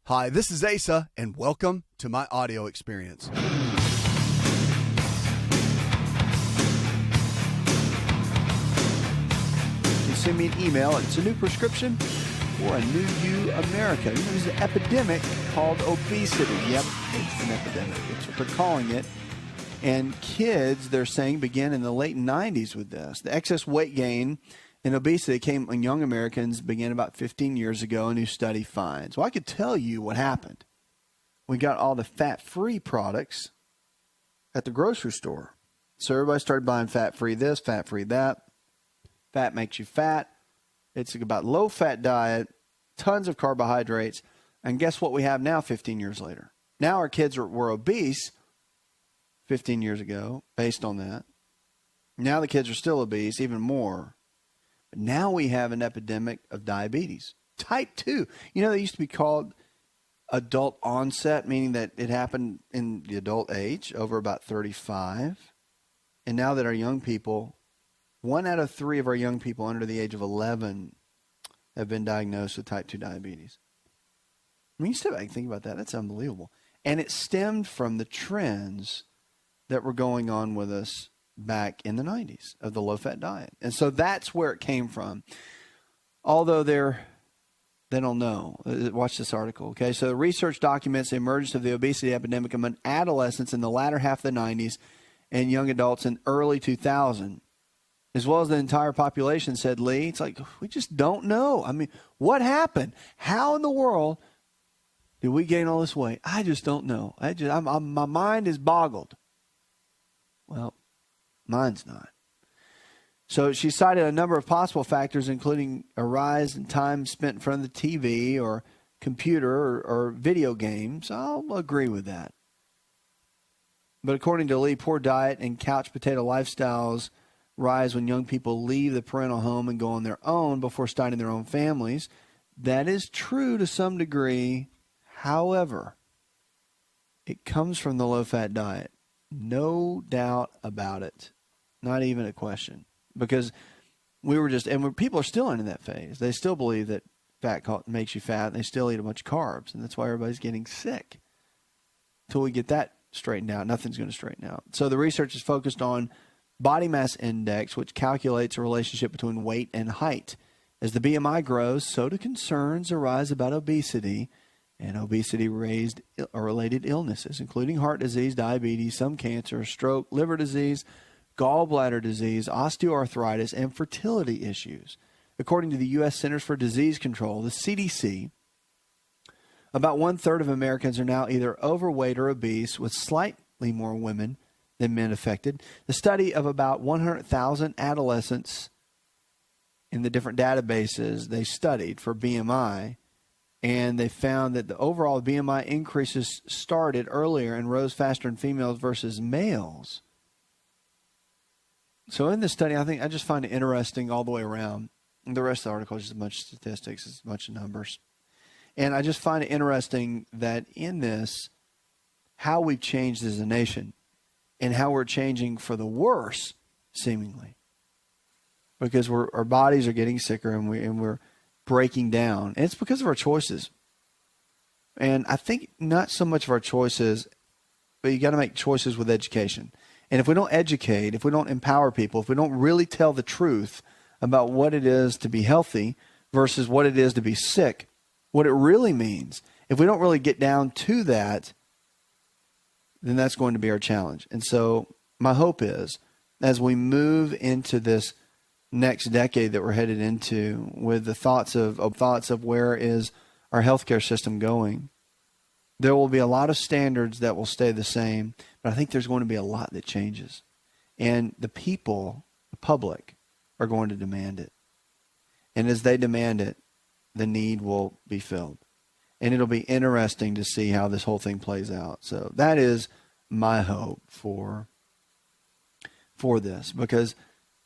Hi, this is Asa, and welcome to my audio experience. You can send me an email. It's a new prescription for a new you, America. There's an epidemic called obesity. Yep, it's an epidemic. It's what they're calling it. And kids, they're saying, began in the late 90s with this. The excess weight gain and obesity came in young Americans began about 15 years ago, a new study finds. Well, I could tell you what happened. We got all the fat-free products at the grocery store. So everybody started buying fat-free this, fat-free that. Fat makes you fat. It's about low-fat diet, tons of carbohydrates. And guess what we have now 15 years later? Now our kids were obese 15 years ago based on that. Now the kids are still obese, even more. But now we have an epidemic of diabetes. Type 2. You know, they used to be called adult onset, meaning that it happened in the adult age, over about 35. And now that our young people, 1 out of 3 of our young people under the age of 11 have been diagnosed with type 2 diabetes. I mean, you step back and think about that. That's unbelievable. And it stemmed from the trends that were going on with us back in the 90s of the low-fat diet. And so that's where it came from. Although they don't know. Watch this article, okay? So the research documents the emergence of the obesity epidemic among adolescents in the latter half of the 90s and young adults in early 2000, as well as the entire population, said Lee. It's like, we just don't know. I mean, what happened? How in the world did we gain all this weight? I just don't know. My mind is boggled. Well, mine's not. So she cited a number of possible factors, including a rise in time spent in front of the TV or computer or video games. I'll agree with that. But according to Lee, poor diet and couch potato lifestyles rise when young people leave the parental home and go on their own before starting their own families. That is true to some degree. However, it comes from the low-fat diet. No doubt about it. Not even a question. Because people are still in that phase. They still believe that fat makes you fat, and they still eat a bunch of carbs. And that's why everybody's getting sick. Until we get that straightened out, nothing's going to straighten out. So the research is focused on body mass index, which calculates a relationship between weight and height. As the BMI grows, so do concerns arise about obesity and obesity-related illnesses, including heart disease, diabetes, some cancer, stroke, liver disease, gallbladder disease, osteoarthritis, and fertility issues. According to the U.S. Centers for Disease Control, the CDC, about 1/3 of Americans are now either overweight or obese, with slightly more women than men affected. The study of about 100,000 adolescents in the different databases they studied for BMI, and they found that the overall BMI increases started earlier and rose faster in females versus males. So in this study, I just find it interesting all the way around. And the rest of the article is just a bunch of statistics, it's a bunch of numbers. And I just find it interesting that in this, how we've changed as a nation and how we're changing for the worse, seemingly. Because our bodies are getting sicker and we're breaking down. And it's because of our choices. And I think not so much of our choices, but you got to make choices with education. And if we don't educate, if we don't empower people, if we don't really tell the truth about what it is to be healthy versus what it is to be sick, what it really means, if we don't really get down to that, then that's going to be our challenge. And so my hope is, as we move into this next decade that we're headed into, with the thoughts of where is our healthcare system going, there will be a lot of standards that will stay the same, but I think there's going to be a lot that changes. And the people, the public, are going to demand it. And as they demand it, the need will be filled. And it'll be interesting to see how this whole thing plays out. So that is my hope for this. Because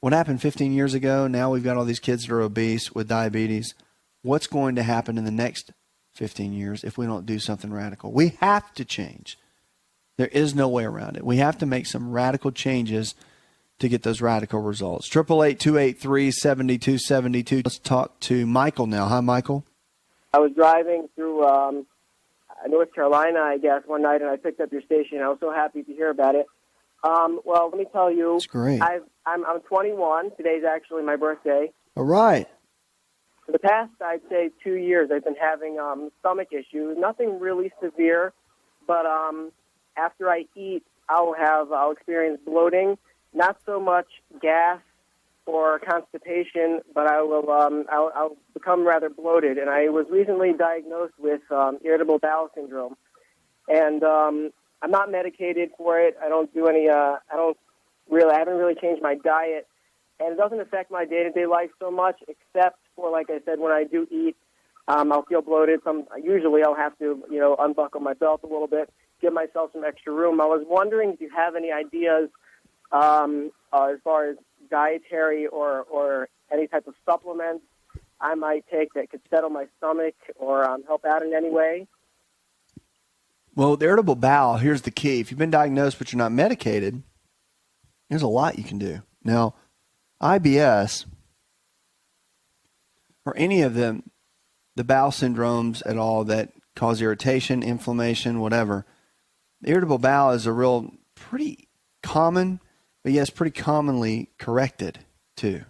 what happened 15 years ago, now we've got all these kids that are obese with diabetes. What's going to happen in the next 15 years if we don't do something radical? We have to change. There is no way around it. We have to make some radical changes to get those radical results. 888-283-7272. Let's talk to Michael now. Hi, Michael. I was driving through North Carolina, I guess, one night, and I picked up your station. I was so happy to hear about it. Well, let me tell you, That's great. I'm 21. Today's actually my birthday. All right. For the past, I'd say 2 years, I've been having stomach issues. Nothing really severe, but after I eat, I'll experience bloating. Not so much gas or constipation, but I'll become rather bloated. And I was recently diagnosed with irritable bowel syndrome, and I'm not medicated for it. I don't do any. I haven't really changed my diet, and it doesn't affect my day-to-day life so much, except for, like I said, when I do eat, I'll feel bloated. Usually I'll have to, unbuckle my belt a little bit, give myself some extra room. I was wondering if you have any ideas as far as dietary or any type of supplements I might take that could settle my stomach or help out in any way. Well, the irritable bowel, here's the key. If you've been diagnosed but you're not medicated, there's a lot you can do. Now, IBS or any of the bowel syndromes at all that cause irritation, inflammation, whatever, the irritable bowel is a real pretty common, but yes, pretty commonly corrected too.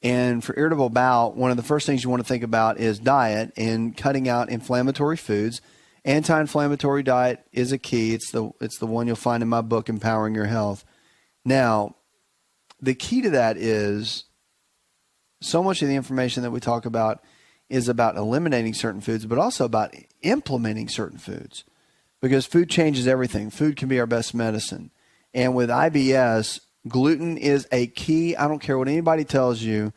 And for irritable bowel, one of the first things you want to think about is diet and cutting out inflammatory foods. Anti-inflammatory diet is a key. It's the one you'll find in my book, Empowering Your Health. Now, the key to that is so much of the information that we talk about is about eliminating certain foods, but also about implementing certain foods, because food changes everything. Food can be our best medicine. And with IBS, gluten is a key. I don't care what anybody tells you.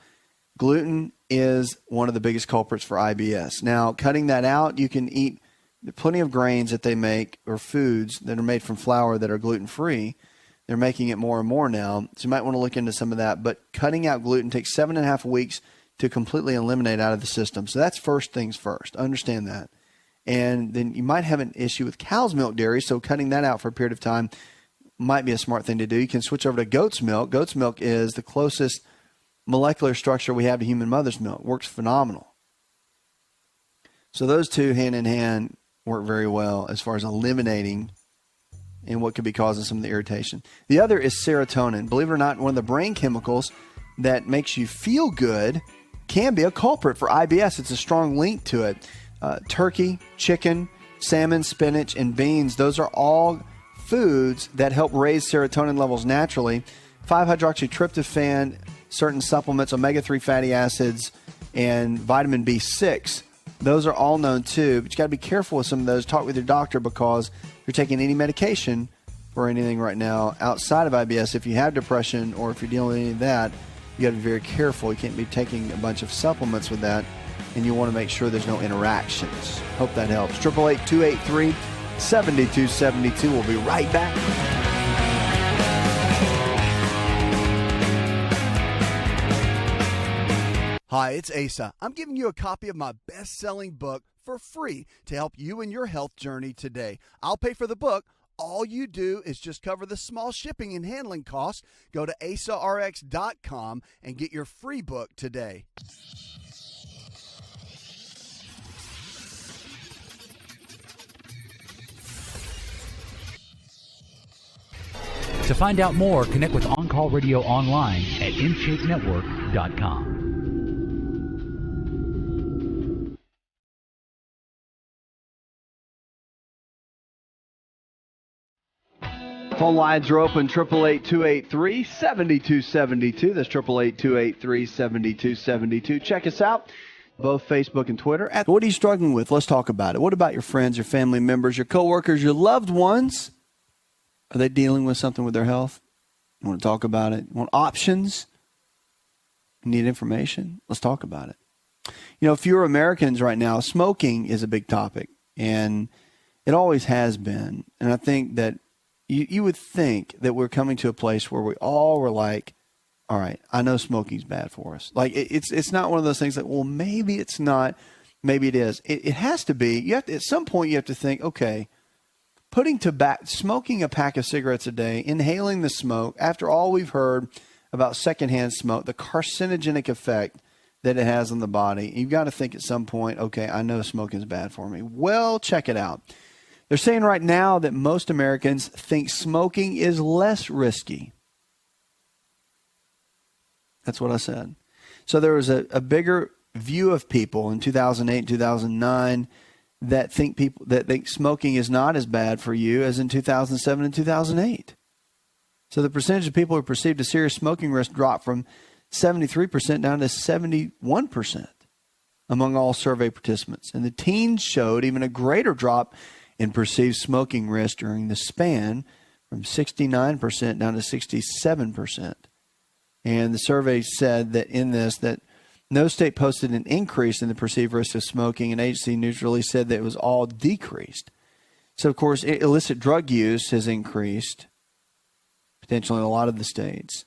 Gluten is one of the biggest culprits for IBS. Now, cutting that out, you can eat plenty of grains that they make or foods that are made from flour that are gluten-free. They're making it more and more now. So you might want to look into some of that. But cutting out gluten takes 7.5 weeks to completely eliminate out of the system. So that's first things first. Understand that. And then you might have an issue with cow's milk dairy. So cutting that out for a period of time might be a smart thing to do. You can switch over to goat's milk. Goat's milk is the closest molecular structure we have to human mother's milk. Works phenomenal. So those two hand in hand work very well as far as eliminating and what could be causing some of the irritation. The other is serotonin. Believe it or not, one of the brain chemicals that makes you feel good can be a culprit for IBS. It's a strong link to it. Turkey, chicken, salmon, spinach, and beans, those are all foods that help raise serotonin levels naturally. 5-hydroxytryptophan, certain supplements, omega-3 fatty acids, and vitamin B6. Those are all known too, but you got to be careful with some of those. Talk with your doctor, because if you're taking any medication for anything right now outside of IBS, if you have depression or if you're dealing with any of that, you got to be very careful. You can't be taking a bunch of supplements with that, and you want to make sure there's no interactions. Hope that helps. 888-283-7272. We'll be right back. Hi, it's Asa. I'm giving you a copy of my best-selling book for free to help you in your health journey today. I'll pay for the book. All you do is just cover the small shipping and handling costs. Go to asarx.com and get your free book today. To find out more, connect with On Call Radio online at InShapeNetwork.com. Phone lines are open, 888-283-7272. That's 888-283-7272. Check us out, both Facebook and Twitter. What are you struggling with? Let's talk about it. What about your friends, your family members, your coworkers, your loved ones? Are they dealing with something with their health? You want to talk about it? You want options? You need information? Let's talk about it. You know, fewer Americans right now, smoking is a big topic, and it always has been. And I think that you would think that we're coming to a place where we all were like, all right, I know smoking's bad for us. Like, it's not one of those things like, well, maybe it's not, maybe it is. It has to be. You have to, at some point, you have to think, okay, smoking a pack of cigarettes a day, inhaling the smoke, after all we've heard about secondhand smoke, the carcinogenic effect that it has on the body. You've got to think at some point, okay, I know smoking is bad for me. Well, check it out. They're saying right now that most Americans think smoking is less risky. That's what I said. So there was a bigger view of people in 2008 and 2009 that think smoking is not as bad for you as in 2007 and 2008. So the percentage of people who perceived a serious smoking risk dropped from 73% down to 71% among all survey participants. And the teens showed even a greater drop in perceived smoking risk during the span from 69% down to 67%. And the survey said that in this, that no state posted an increase in the perceived risk of smoking, and agency news release said that it was all decreased. So, of course, illicit drug use has increased, potentially in a lot of the states.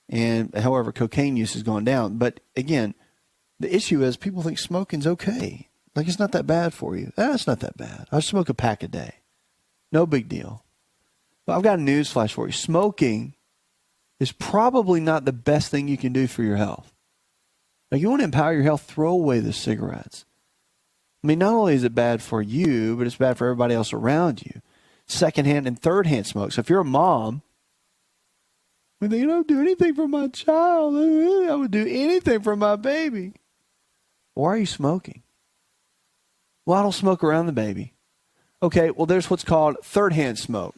And, however, cocaine use has gone down. But, again, the issue is people think smoking's okay. Like, it's not that bad for you. It's not that bad. I smoke a pack a day. No big deal. But I've got a news flash for you. Smoking is probably not the best thing you can do for your health. Like, you want to empower your health, throw away the cigarettes. I mean, not only is it bad for you, but it's bad for everybody else around you. Secondhand and thirdhand smoke. So if you're a mom, I mean, you don't do anything for my child. I would do anything for my baby. Why are you smoking? Well, I don't smoke around the baby. Okay, well, there's what's called third-hand smoke,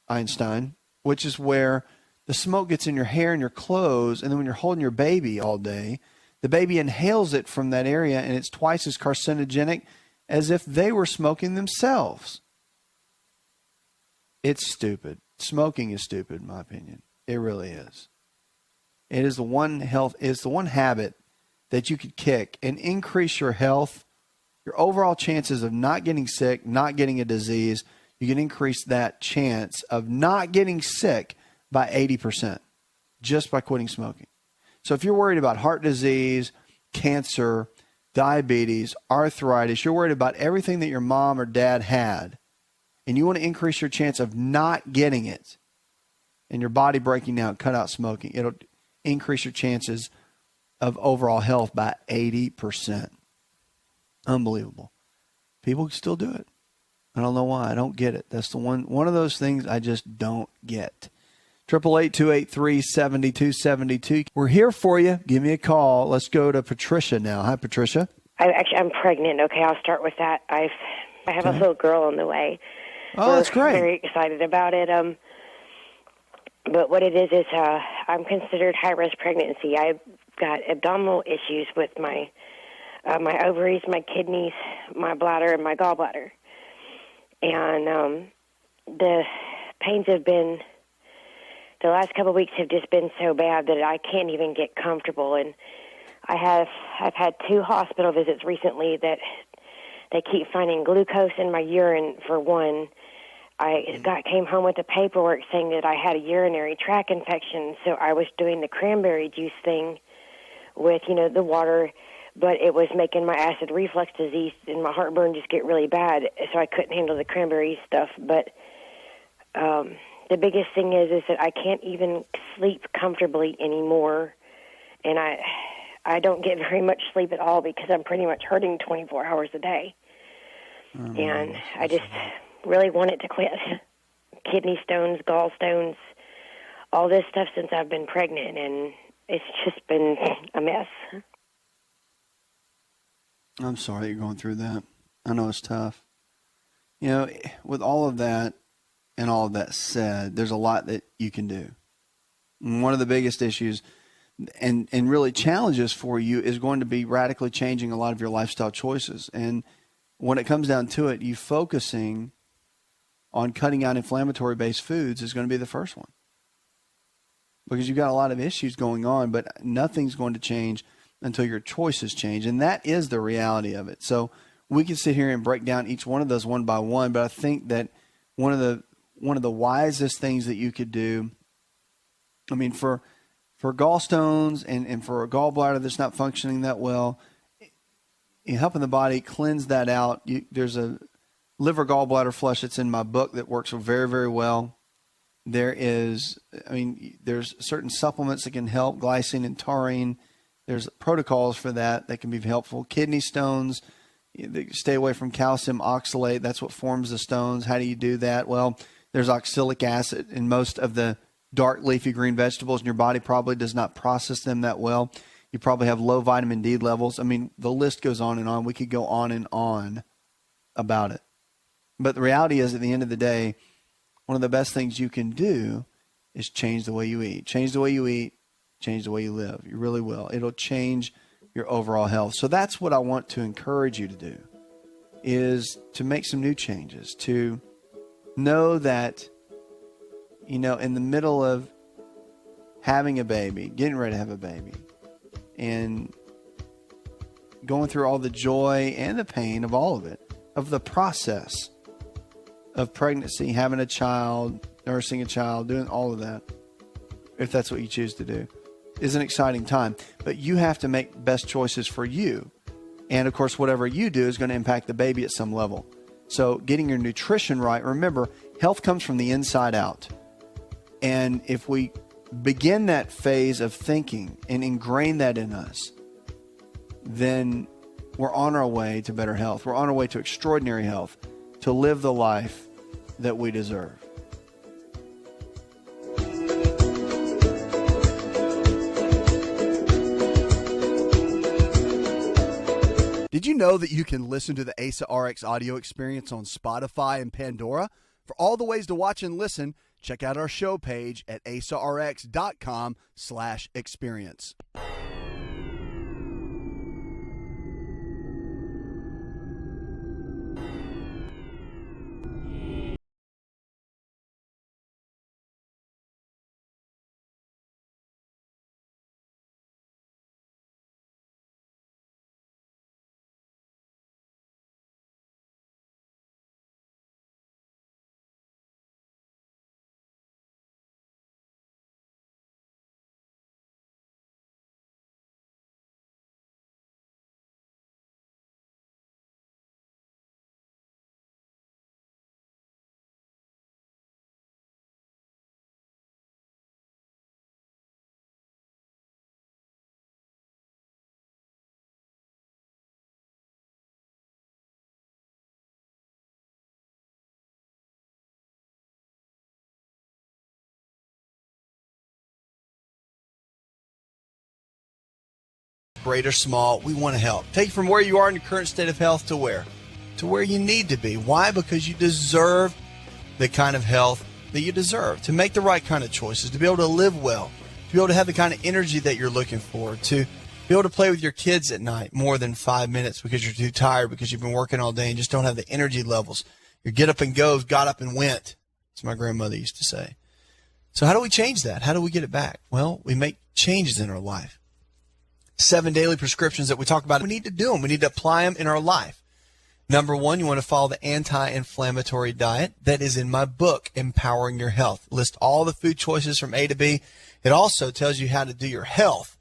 Einstein, which is where the smoke gets in your hair and your clothes, and then when you're holding your baby all day, the baby inhales it from that area, and it's twice as carcinogenic as if they were smoking themselves. It's stupid. Smoking is stupid, in my opinion. It really is. It is the one habit that you could kick and increase your health, your overall chances of not getting sick, not getting a disease. You can increase that chance of not getting sick by 80% just by quitting smoking. So if you're worried about heart disease, cancer, diabetes, arthritis, you're worried about everything that your mom or dad had, and you want to increase your chance of not getting it and your body breaking down, cut out smoking, it'll increase your chances of overall health by 80%. Unbelievable. People still do it. I don't know why. I don't get it. That's the one of those things I just don't get. 888-283-7272. We're here for you. Give me a call. Let's go to Patricia now. Hi, Patricia. I'm pregnant. Okay, I'll start with that. I have a little girl on the way. Oh, that's great. Very excited about it. But what it is I'm considered high-risk pregnancy. I've got abdominal issues with my ovaries, my kidneys, my bladder, and my gallbladder. And the pains have been, the last couple of weeks have just been so bad that I can't even get comfortable. And I've had 2 hospital visits recently that they keep finding glucose in my urine for one. I came home with the paperwork saying that I had a urinary tract infection, so I was doing the cranberry juice thing with, the water, but it was making my acid reflux disease and my heartburn just get really bad, so I couldn't handle the cranberry stuff. But the biggest thing is that I can't even sleep comfortably anymore, and I don't get very much sleep at all because I'm pretty much hurting 24 hours a day. And I just really want it to quit. Kidney stones, gallstones, all this stuff since I've been pregnant, and it's just been a mess. I'm sorry you're going through that. I know it's tough. With all of that and all of that said, there's a lot that you can do. And one of the biggest issues and really challenges for you is going to be radically changing a lot of your lifestyle choices. And when it comes down to it, you focusing on cutting out inflammatory-based foods is going to be the first one. Because you've got a lot of issues going on, but nothing's going to change until your choices change. And that is the reality of it. So we can sit here and break down each one of those one by one, but I think that one of the wisest things that you could do, I mean, for gallstones and for a gallbladder that's not functioning that well, helping the body cleanse that out. There's a liver gallbladder flush that's in my book that works very, very well. There's certain supplements that can help, glycine and taurine, There's protocols for that can be helpful. Kidney stones, stay away from calcium oxalate. That's what forms the stones. How do you do that? Well, there's oxalic acid in most of the dark leafy green vegetables, and your body probably does not process them that well. You probably have low vitamin D levels. I mean, the list goes on and on. We could go on and on about it. But the reality is, at the end of the day, one of the best things you can do is change the way you eat. Change the way you eat, change the way you live. You really will. It'll change your overall health. So that's what I want to encourage you to do, is to make some new changes, to know that, in the middle of having a baby, getting ready to have a baby, and going through all the joy and the pain of all of it, of the process of pregnancy, having a child, nursing a child, doing all of that, if that's what you choose to do, is an exciting time. But you have to make best choices for you. And of course, whatever you do is going to impact the baby at some level. So getting your nutrition right, remember, health comes from the inside out. And if we begin that phase of thinking and ingrain that in us, then we're on our way to better health. We're on our way to extraordinary health, to live the life that we deserve. Did you know that you can listen to the ASA RX audio experience on Spotify and Pandora? For all the ways to watch and listen, check out our show page at asarx.com/experience. Great or small, we want to help. Take you from where you are in your current state of health to where? To where you need to be. Why? Because you deserve the kind of health that you deserve, to make the right kind of choices, to be able to live well, to be able to have the kind of energy that you're looking for, to be able to play with your kids at night more than 5 minutes because you're too tired, because you've been working all day and just don't have the energy levels. Your get up and goes, got up and went, as my grandmother used to say. So how do we change that? How do we get it back? Well, we make changes in our life. 7 daily prescriptions that we talk about. We need to do them. We need to apply them in our life. Number 1, you want to follow the anti-inflammatory diet that is in my book, Empowering Your Health. List all the food choices from A to B. It also tells you how to do your health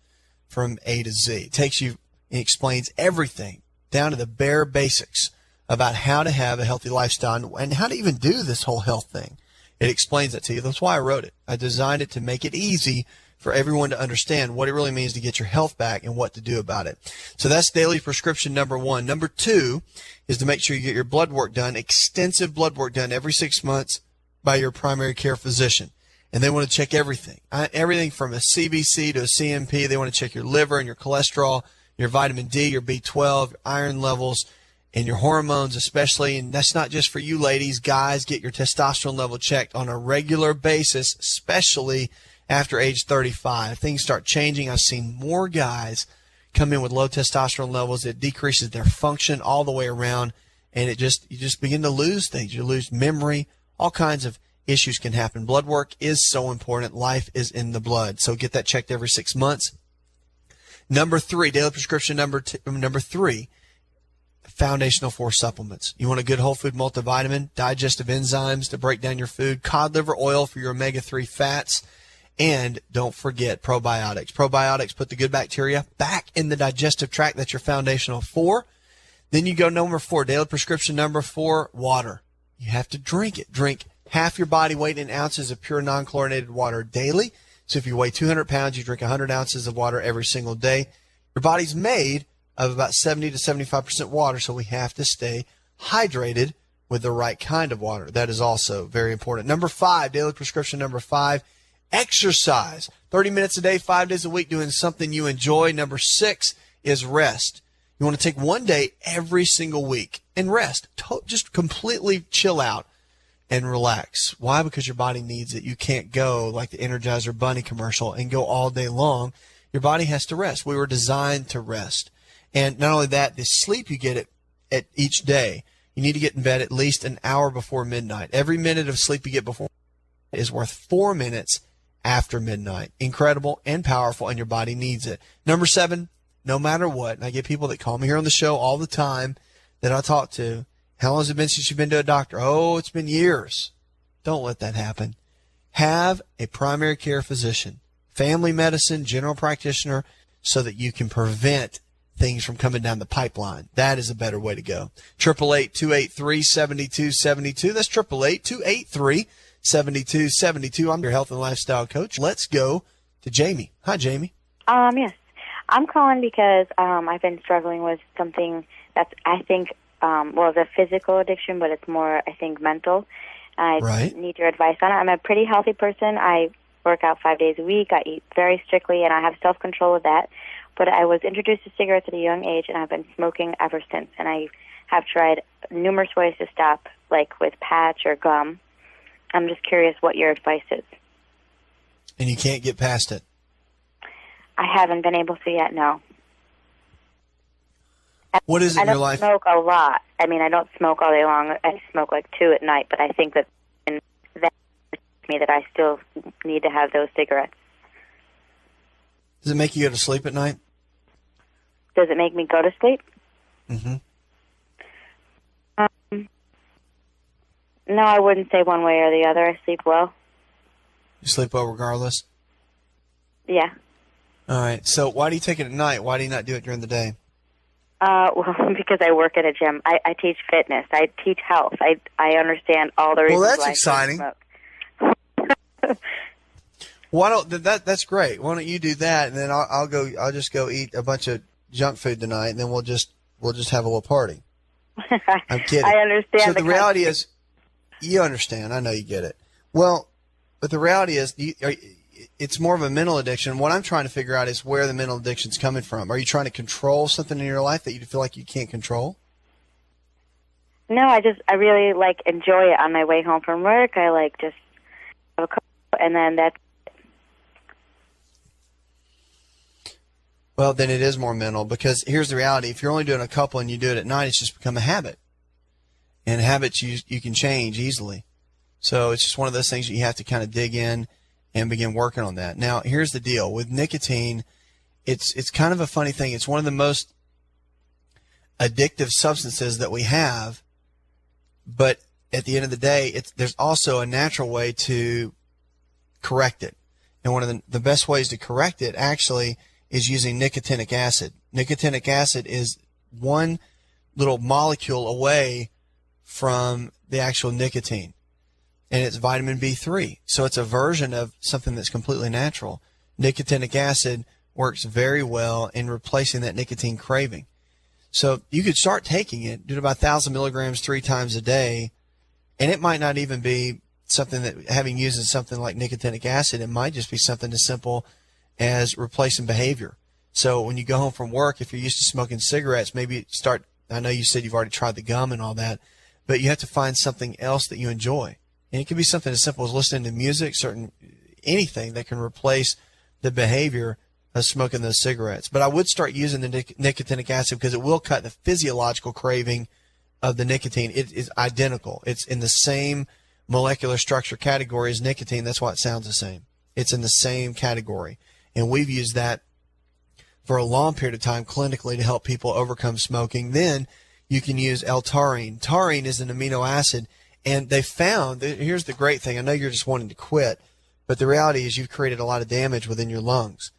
from A to Z. It takes you and explains everything down to the bare basics about how to have a healthy lifestyle and how to even do this whole health thing. It explains that to you. That's why I wrote it. I designed it to make it easy for everyone to understand what it really means to get your health back and what to do about it. So that's daily prescription number 1. Number 2 is to make sure you get your blood work done, extensive blood work done every 6 months by your primary care physician. And they want to check everything, everything from a CBC to a CMP. They want to check your liver and your cholesterol, your vitamin D, your B12, your iron levels, and your hormones especially. And that's not just for you ladies. Guys, get your testosterone level checked on a regular basis, especially after age 35. Things start changing. I've seen more guys come in with low testosterone levels. It decreases their function all the way around, and you just begin to lose things. You lose memory. All kinds of issues can happen. Blood work is so important. Life is in the blood. So get that checked every 6 months. Number 3, daily prescription number 3, foundational 4 supplements. You want a good whole food multivitamin, digestive enzymes to break down your food, cod liver oil for your omega-3 fats, and don't forget probiotics. Probiotics put the good bacteria back in the digestive tract. That's your foundational 4. Then you go number 4, daily prescription number 4, water. You have to drink it. Drink half your body weight in ounces of pure non-chlorinated water daily. So if you weigh 200 pounds, you drink 100 ounces of water every single day. Your body's made of about 70 to 75% water, so we have to stay hydrated with the right kind of water. That is also very important. Number 5, daily prescription number 5, exercise. 30 minutes a day, 5 days a week, doing something you enjoy. Number 6 is rest. You want to take one day every single week and rest. Just completely chill out and relax. Why? Because your body needs it. You can't go like the Energizer Bunny commercial and go all day long. Your body has to rest. We were designed to rest. And not only that, the sleep you get at each day, you need to get in bed at least an hour before midnight. Every minute of sleep you get before is worth 4 minutes after midnight. Incredible and powerful, and your body needs it. Number 7, no matter what, and I get people that call me here on the show all the time that I talk to, how long has it been since you've been to a doctor? Oh, it's been years. Don't let that happen. Have a primary care physician, family medicine, general practitioner, so that you can prevent things from coming down the pipeline. That is a better way to go. 888-283-7272. That's 888-283-7272. I'm your health and lifestyle coach. Let's go to Jamie. Hi, Jamie. Yes. I'm calling because I've been struggling with something that's, I think, it's a physical addiction, but it's more, I think, mental. I need your advice on it. I'm a pretty healthy person. I work out 5 days a week. I eat very strictly, and I have self-control with that. But I was introduced to cigarettes at a young age, and I've been smoking ever since. And I have tried numerous ways to stop, like with patch or gum. I'm just curious what your advice is. And you can't get past it? I haven't been able to yet, no. What is it in your life? I don't smoke a lot. I mean, I don't smoke all day long. I smoke like 2 at night, but I think that me that I still need to have those cigarettes. Does it make you go to sleep at night? Does it make me go to sleep? Mm-hmm. No, I wouldn't say one way or the other. I sleep well. You sleep well regardless? Yeah. All right. So why do you take it at night? Why do you not do it during the day? Well, because I work at a gym. I teach fitness. I teach health. I understand all the reasons. Well, that's why exciting. I smoke. Why don't that's great. Why don't you do that, and then I'll just go eat a bunch of junk food tonight, and then we'll just have a little party. I'm kidding. I understand. So the reality is, you understand. I know you get it. Well, but the reality is, it's more of a mental addiction. What I'm trying to figure out is where the mental addiction's coming from. Are you trying to control something in your life that you feel like you can't control? No, I really enjoy it on my way home from work. I just have a cup, and then that's. Well, then it is more mental, because here's the reality. If you're only doing a couple and you do it at night, it's just become a habit. And habits you can change easily. So it's just one of those things that you have to kind of dig in and begin working on that. Now, here's the deal. With nicotine, it's kind of a funny thing. It's one of the most addictive substances that we have, but at the end of the day, there's also a natural way to correct it. And one of the best ways to correct it, actually, is using nicotinic acid. Nicotinic acid is one little molecule away from the actual nicotine, and it's vitamin B3. So it's a version of something that's completely natural. Nicotinic acid works very well in replacing that nicotine craving. So you could start taking it, do about 1,000 milligrams 3 times a day, and it might not even be something that, having used something like nicotinic acid, it might just be something as simple as replacing behavior. So when you go home from work, if you're used to smoking cigarettes, maybe start, I know you said you've already tried the gum and all that, but you have to find something else that you enjoy. And it can be something as simple as listening to music, anything that can replace the behavior of smoking those cigarettes. But I would start using the nicotinic acid, because it will cut the physiological craving of the nicotine. It is identical. It's in the same molecular structure category as nicotine. That's why it sounds the same. It's in the same category. And we've used that for a long period of time clinically to help people overcome smoking. Then you can use L-taurine. Taurine is an amino acid, and they found, here's the great thing, I know you're just wanting to quit, but the reality is you've created a lot of damage within your lungs.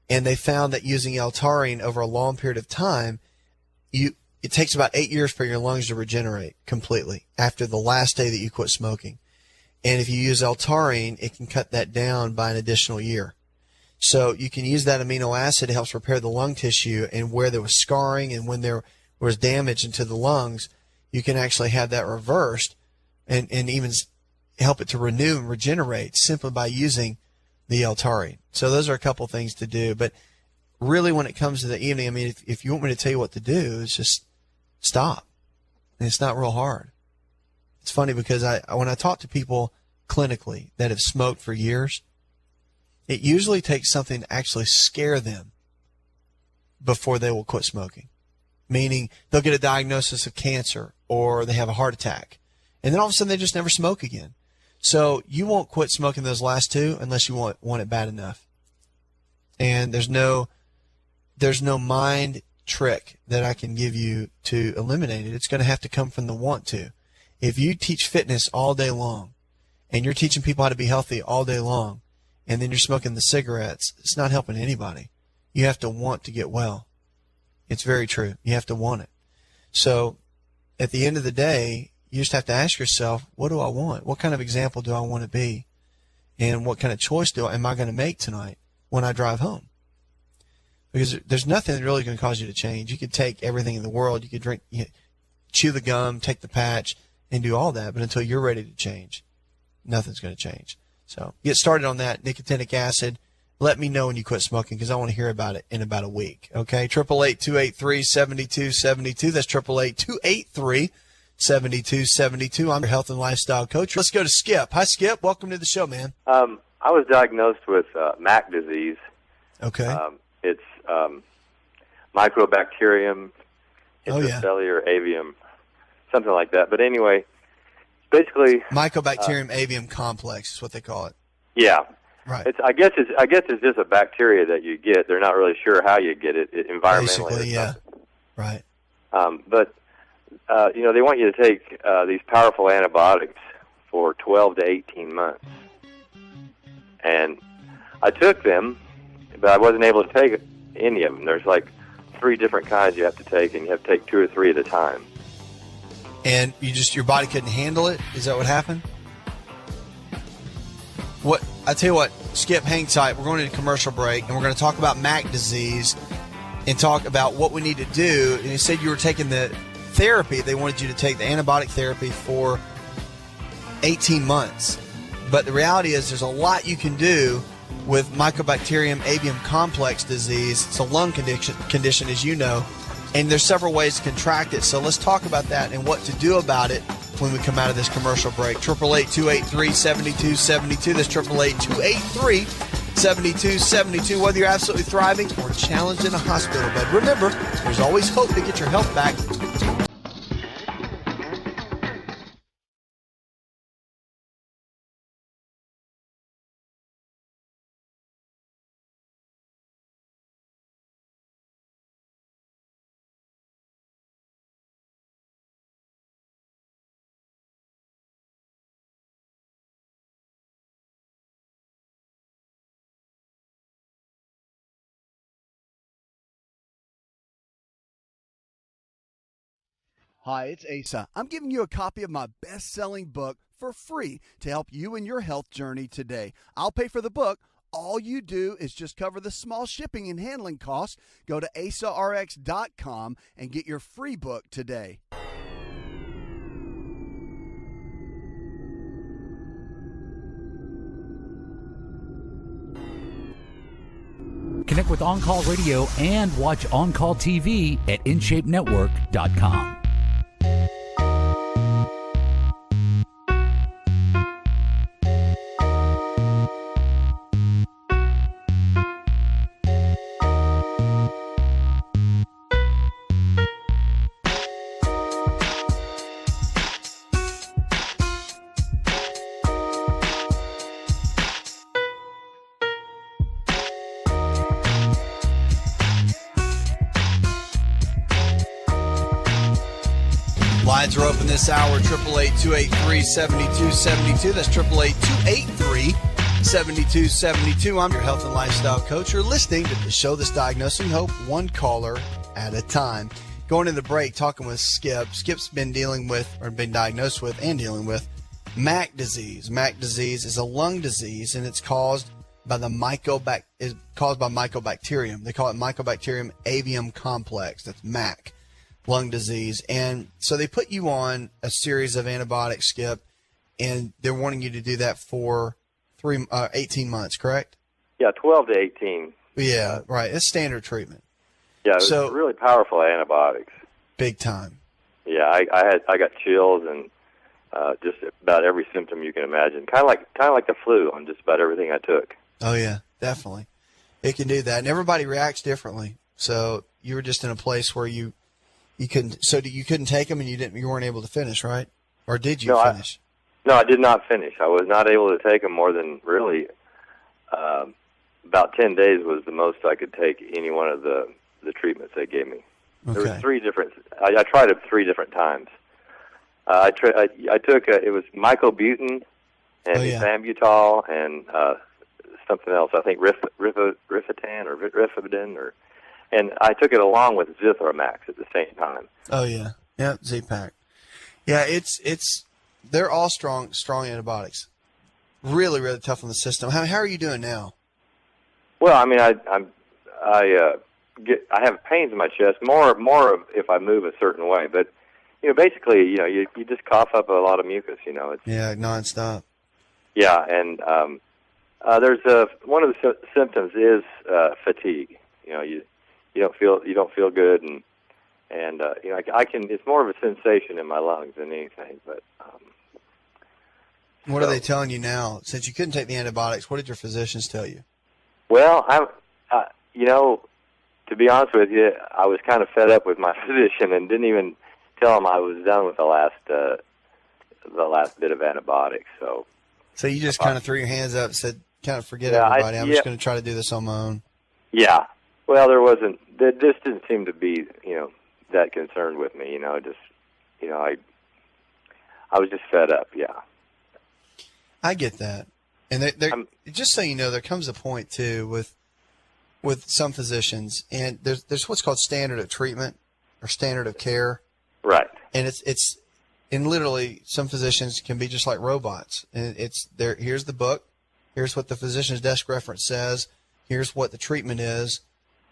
And they found that using L-taurine over a long period of time, it takes about 8 years for your lungs to regenerate completely after the last day that you quit smoking. And if you use L-taurine, it can cut that down by an additional year. So you can use that amino acid. It helps repair the lung tissue, and where there was scarring and when there was damage into the lungs, you can actually have that reversed and even help it to renew and regenerate simply by using the L-taurine. So those are a couple things to do. But really, when it comes to the evening, I mean, if you want me to tell you what to do, it's just stop. And it's not real hard. It's funny because when I talk to people clinically that have smoked for years, it usually takes something to actually scare them before they will quit smoking. Meaning they'll get a diagnosis of cancer or they have a heart attack. And then all of a sudden they just never smoke again. So you won't quit smoking those last two unless you want it bad enough. And there's no mind trick that I can give you to eliminate it. It's going to have to come from the want to. If you teach fitness all day long and you're teaching people how to be healthy all day long and then you're smoking the cigarettes, it's not helping anybody. You have to want to get well. It's very true. You have to want it. So at the end of the day, you just have to ask yourself, what do I want? What kind of example do I want to be? And what kind of choice am I going to make tonight when I drive home? Because there's nothing really going to cause you to change. You could take everything in the world. You could chew the gum, take the patch, and do all that. But until you're ready to change, nothing's going to change. So get started on that nicotinic acid. Let me know when you quit smoking because I want to hear about it in about a week. Okay, 888-283-7272. That's 888-283-7272. I'm your health and lifestyle coach. Let's go to Skip. Hi, Skip. Welcome to the show, man. I was diagnosed with MAC disease. Okay. It's Mycobacterium intracellular yeah. avium, something like that. But anyway, basically Mycobacterium avium complex is what they call it. Yeah. Right. I guess it's just a bacteria that you get. They're not really sure how you get it environmentally. Basically, yeah. Right. But they want you to take these powerful antibiotics for 12 to 18 months. And I took them, but I wasn't able to take any of them. There's like 3 different kinds you have to take, and you have to take 2 or 3 at a time. And your body couldn't handle it? Is that what happened? I tell you what, Skip, hang tight. We're going to a commercial break, and we're going to talk about MAC disease and talk about what we need to do. And you said you were taking the therapy. They wanted you to take the antibiotic therapy for 18 months. But the reality is there's a lot you can do with Mycobacterium avium complex disease. It's a lung condition, as you know, and there's several ways to contract it. So let's talk about that and what to do about it when we come out of this commercial break. 888-283-7272. That's 888-283-7272. Whether you're absolutely thriving or challenged in a hospital bed, remember, there's always hope to get your health back. Hi, it's Asa. I'm giving you a copy of my best-selling book for free to help you in your health journey today. I'll pay for the book. All you do is just cover the small shipping and handling costs. Go to asarx.com and get your free book today. Connect with On Call Radio and watch On Call TV at InShapeNetwork.com. Lines are open this hour, 888-283-7272. That's 888-283-7272. I'm your health and lifestyle coach. You're listening to the show that's diagnosing hope, one caller at a time. Going into the break, talking with Skip. Skip's been diagnosed with and dealing with MAC disease. MAC disease is a lung disease, and it's caused by the is caused by mycobacterium. They call it Mycobacterium avium complex. That's MAC, lung disease. And so they put you on a series of antibiotics, Skip, and they're wanting you to do that for 18 months, correct? Yeah, 12 to 18. Yeah, right. It's standard treatment. Yeah, it's really powerful antibiotics. Big time. Yeah, I got chills and just about every symptom you can imagine. Kind of like the flu on just about everything I took. Oh yeah, definitely. It can do that, and everybody reacts differently. So you were just in a place where you couldn't. So you couldn't take them, and you weren't able to finish, right? Or did you finish? No, I did not finish. I was not able to take them more than really about 10 days was the most I could take any one of the treatments they gave me. Okay. There was 3 different. I tried it 3 different times. I took it was mycobutin and ethambutol and something else. I think Rifatin or Rifabidin and I took it along with Zithromax at the same time. Oh yeah, Z-Pack. Yeah, they're all strong antibiotics. Really, really tough on the system. How are you doing now? Well, I mean, I have pains in my chest more of if I move a certain way, but basically, you just cough up a lot of mucus. It's nonstop. Yeah, and there's one of the symptoms is fatigue. You don't feel good, and I can. It's more of a sensation in my lungs than anything. But what are they telling you now? Since you couldn't take the antibiotics, what did your physicians tell you? Well, to be honest with you, I was kind of fed up with my physician and didn't even tell him I was done with the last bit of antibiotics. So you just kind of threw your hands up and said, kind of forget everybody. I'm just going to try to do this on my own. Yeah. Well, there just didn't seem to be, that concerned with me. I was just fed up. Yeah. I get that. And just so you know, there comes a point too with some physicians, and there's what's called standard of treatment or standard of care. Right. And and literally some physicians can be just like robots. And here's the book, here's what the physician's desk reference says, here's what the treatment is,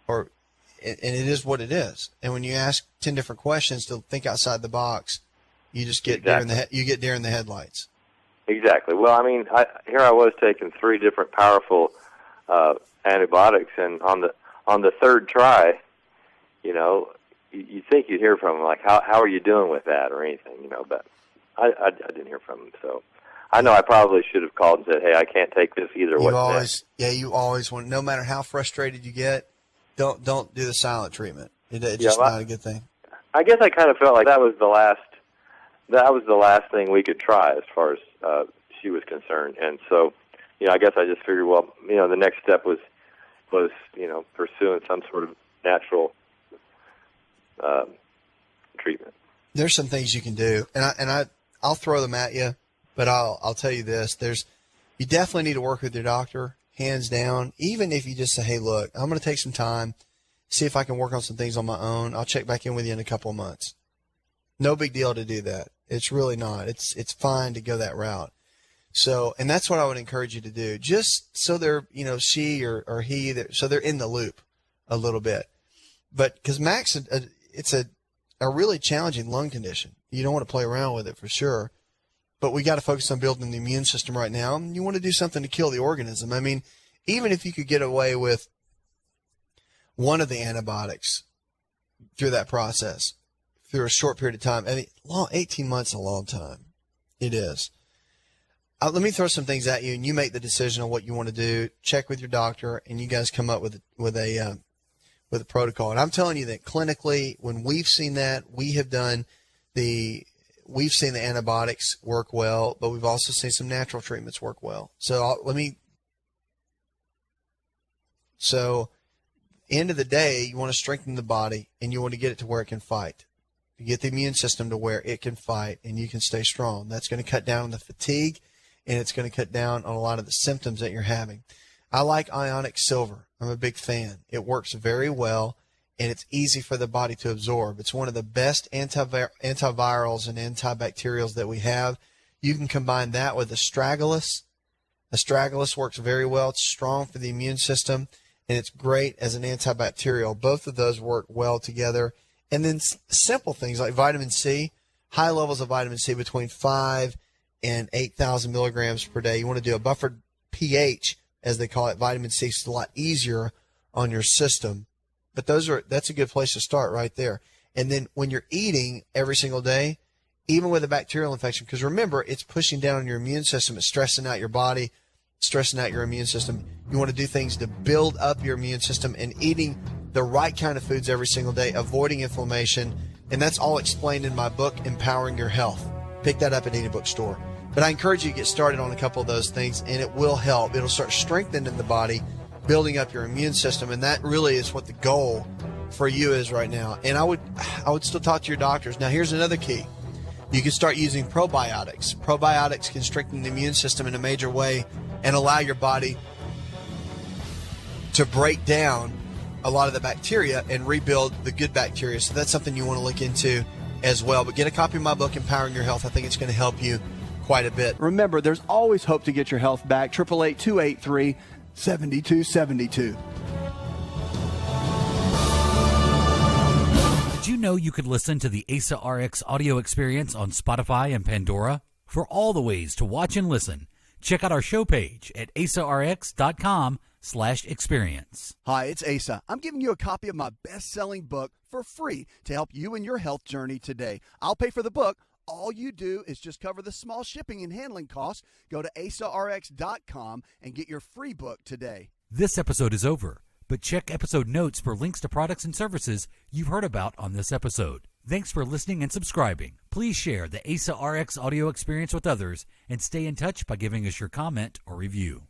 and it is what it is. And when you ask 10 different questions to think outside the box, you just get deer in the headlights. Exactly. Well, I mean, here I was taking 3 different powerful antibiotics, and on the third try, you think you'd hear from him, like, how are you doing with that or anything, but I didn't hear from him. So I know I probably should have called and said, hey, I can't take this either. You always want, no matter how frustrated you get, don't do the silent treatment. It's just not a good thing. I guess I kind of felt like that was the last thing we could try as far as she was concerned. And so, I guess I just figured, well, the next step was pursuing some sort of natural treatment. There's some things you can do, and I'll throw them at you, but I'll tell you this: you definitely need to work with your doctor, hands down. Even if you just say, hey, look, I'm going to take some time, see if I can work on some things on my own. I'll check back in with you in a couple of months. No big deal to do that. It's really not. It's fine to go that route. So, and that's what I would encourage you to do, just so they're, she or he, so they're in the loop a little bit. But because Max, it's a really challenging lung condition. You don't want to play around with it for sure. But we got to focus on building the immune system right now. And you want to do something to kill the organism. I mean, even if you could get away with one of the antibiotics through that process, through a short period of time, 18 months is a long time. It is. Let me throw some things at you, and you make the decision on what you want to do. Check with your doctor, and you guys come up with a protocol. And I'm telling you that clinically, when we've seen that, we've seen the antibiotics work well, but we've also seen some natural treatments work well. So end of the day, you want to strengthen the body, and you want to get it to where it can fight. You get the immune system to where it can fight, and you can stay strong. That's going to cut down on the fatigue, and it's going to cut down on a lot of the symptoms that you're having. I like ionic silver. I'm a big fan. It works very well, and it's easy for the body to absorb. It's one of the best antivirals and antibacterials that we have. You can combine that with astragalus. Astragalus works very well. It's strong for the immune system, and it's great as an antibacterial. Both of those work well together. And then simple things like vitamin C, high levels of vitamin C between 5 and 8,000 milligrams per day. You want to do a buffered pH, as they call it. Vitamin C is a lot easier on your system. But that's a good place to start right there. And then when you're eating every single day, even with a bacterial infection, because remember, it's pushing down on your immune system. It's stressing out your body, stressing out your immune system. You want to do things to build up your immune system and eating the right kind of foods every single day, avoiding inflammation. And that's all explained in my book, Empowering Your Health. Pick that up at any bookstore. But I encourage you to get started on a couple of those things, and it will help. It'll start strengthening the body, building up your immune system, and that really is what the goal for you is right now. And I would still talk to your doctors. Now, here's another key. You can start using probiotics. Probiotics can strengthen the immune system in a major way and allow your body to break down a lot of the bacteria and rebuild the good bacteria. So that's something you want to look into as well. But get a copy of my book, Empowering Your Health. I think it's going to help you quite a bit. Remember, there's always hope to get your health back. 888-283-7272. Did you know you could listen to the ASA RX audio experience on Spotify and Pandora? For all the ways to watch and listen, check out our show page at asarx.com/experience. Hi, it's Asa. I'm giving you a copy of my best-selling book for free to help you in your health journey today. I'll pay for the book. All you do is just cover the small shipping and handling costs. Go to asarx.com and get your free book today. This episode is over, but check episode notes for links to products and services you've heard about on this episode. Thanks for listening and subscribing. Please share the ASA RX audio experience with others and stay in touch by giving us your comment or review.